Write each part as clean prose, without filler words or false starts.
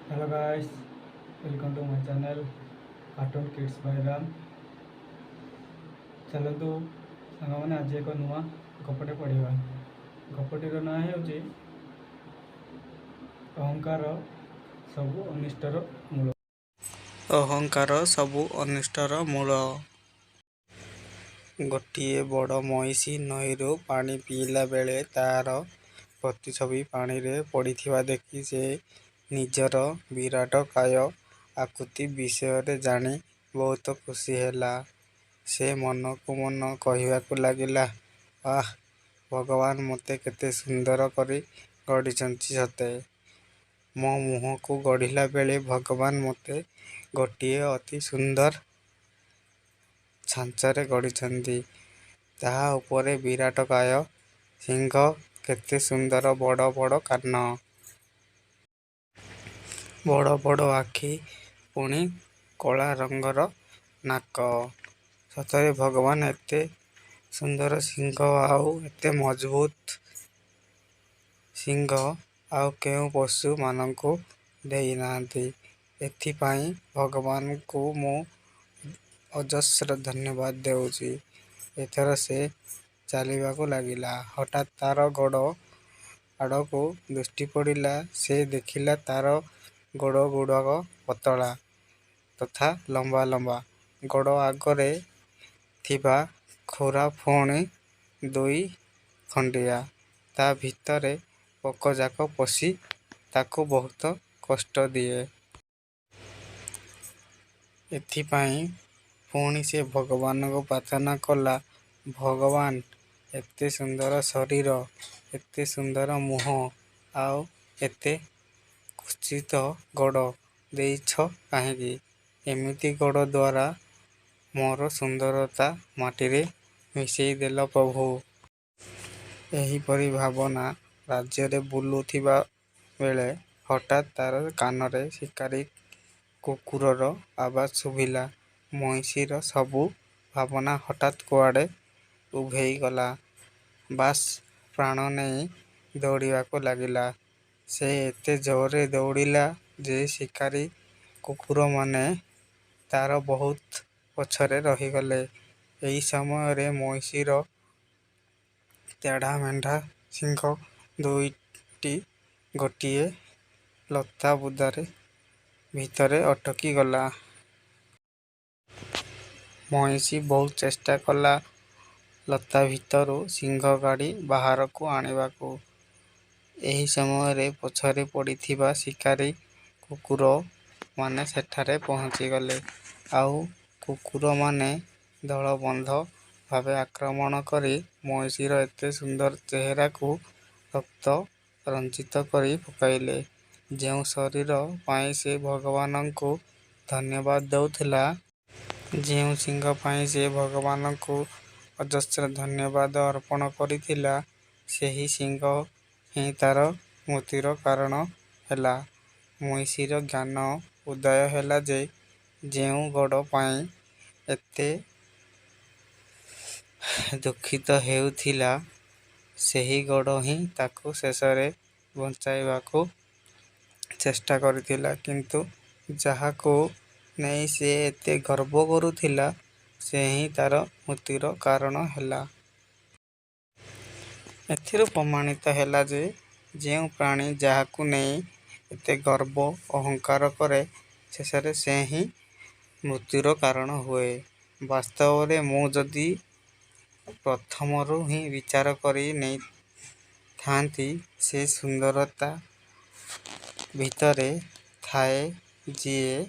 Hello guys, welcome to my channel cartoon kids by Ram. चलतु song मैंने आज एक नुआ गपटे पढ़ा। गपटीर ना हो अहंकार सबु अनिष्टर मूल। अहंकार सबु अनिष्टर मूल। गोटिए बड़ मईसी नईरू पानी पीला बेले तार प्रतिछवि पानी रे पड़िथिबा देखि से निजर विराट काय आकृति विषय जानी बहुत खुशी हैला। से मन को मन कहवाकू लगिला, आह भगवान मते केते सुंदर करी गढ़िछंती सते। मो मुह को गढ़िला बेले भगवान मते गोटिए अति सुंदर छांचरे गढ़िछंती। ताहा उपरे विराट काय, सिंह, केते सुंदर बड़ बड़ कान, बड़ बड़ आखि, पुणी कला रंगर नाक। सतरे भगवान एते सुंदर सिंह आउ एते मजबूत सिंह आउ केउ पशु मानंकु देई नांती। एथिपाई भगवान को मु अजस्र धन्यवाद देउची। एथर से चलिबाकू लागिला। हठात तार गोड़ आड़कू दृष्टि पड़िला। से देखिला तार गोड़ गुड़ाक पतला तथा लंबा लंबा। गोड़ आगरे थिबा खुरा पुणी दुई खंडिया। ता भितरे पोक जाक पशी ताकू बहुत कष्ट दिए। एथिपाई पुणी से भगवान को प्रार्थना कला, भगवान एते सुंदर शरीर, एते सुंदर मुह आउ एते कुचित गोड़ देइछ काहेकि? एमिति गोड़ द्वारा मोर सुंदरता माटिरे मिसेई देल प्रभु। एहीपरि भावना राज्य रे बुलुथिबा बेले हठात तार कानरे शिकारी कुकुरर आवाज शुभिला। मईसीर सबु भावना हठात कुआड़े उभेई गला। बास प्राण नहीं दौड़ाकू लगिला। से एते जोरे दौड़िला जे शिकारी कुकुर माने तार बहुत पछरे रहीगले। एही समय रे मईसीर तेढ़ा मेढ़ा सिंह दुईटी गोटिए लता बुदारे भितरे अटकी गला। मईसी बहुत चेष्टा कला लता भितरु सिंह गाड़ी बाहर को आनिबाकू। एही समय रे पछरे पड़िथिबा शिकारी कुकुर माने सेठारे पहुंची गले। आउ कुकुर माने दलबंध भावे आक्रमण करी मईसीर एते सुंदर चेहरा को रक्त रंजित करी पकाइले। जेउ शरीर पाई से भगवान को धन्यवाद दउथिला, जेउ सिंह पाई से भगवान को अजस्र धन्यवाद अर्पण करिथिला, सेही सिंह ही तार मृत्युर कारण हैला। मईसीर ज्ञान उदय हैला जे जेउ गोड़ पाई एते दुखित हेउथिला, सेही गोड़ ही ताकू शेषरे बंचाइबाकू चेष्टा करिथिला। किंतु जाहाकू नहीं से एते गर्व करुथिला, से ही तार मृत्युर कारण हैला। एथिरु प्रमाणित हैला जे जेउ प्राणी जाहाकू नहीं एते गर्व अहंकार करे, शेषरे से ही मृत्युर कारण हुए। वास्तव रे मु जदि प्रथमरु ही विचार करी नहीं थांती, से सुंदरता भितरे थाए जिए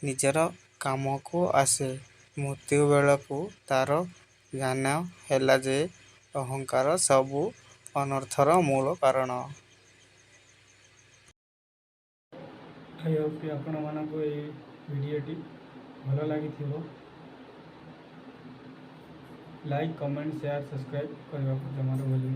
निजर काम को आसे। मृत्यु बेलकू तार ज्ञान हैला जे अहंकार सबु अनर्थर मूल कारण। आई होप कि आपण मानक ये वीडियोटी भल लगी। लाइक, कमेंट, शेयर, सब्सक्राइब करने को जमा भूलि।